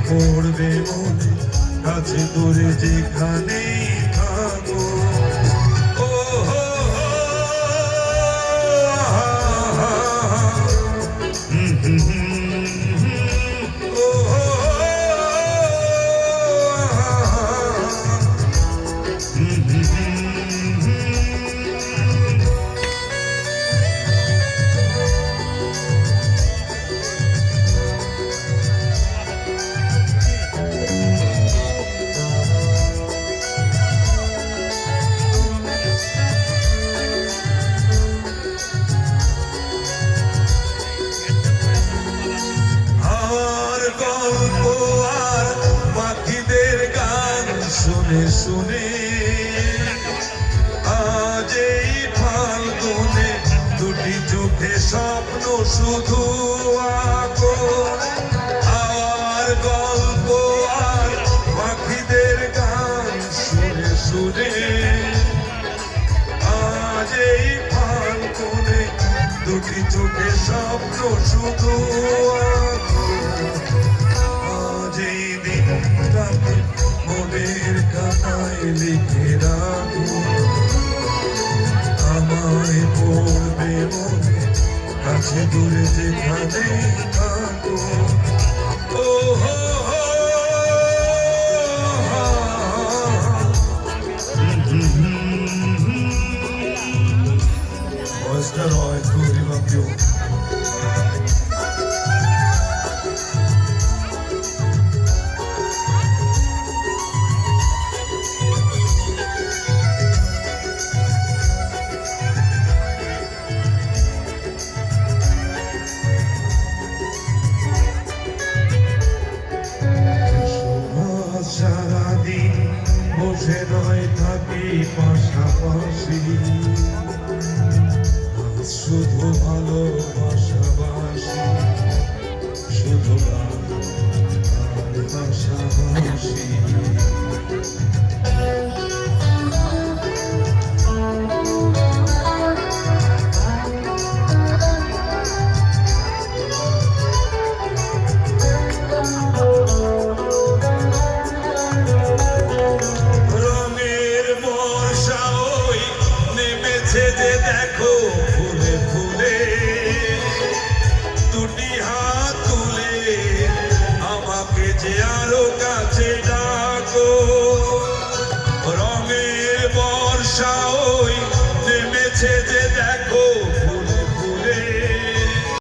পড়বে মনে কাছে দূরে যেখানে থাকো। ও হো হো, ও হো, শুনে শুনে আজ এই ফাল্গুনে দুটি চোখে স্বপ্ন শুধু আঁকো। আর গল্প আর পাখিদের গান শুনে শুনে আজ এই ফাল্গুনে দুটি চোখে স্বপ্ন শুধু আঁকো। আজ এই দিনটাকে মনের খাতায় লিখে রাখো, আমায় পড়বে মনে কাছে দূরে যেখানে থাকো। ও হো হো, Oscar Roy, Corey Mapio. সারাদিন বসে নয় থাকি পাশাপাশি, শুধু ভালোবাসাবাসি, শুধু গান আর পাশাপাশি। যে দেখো ফুলে ফুলে দুটি হাত তুলে আমাকে যে আরো কাছে ডাকো। রঙের বর্ষা ওই নেমেছে যে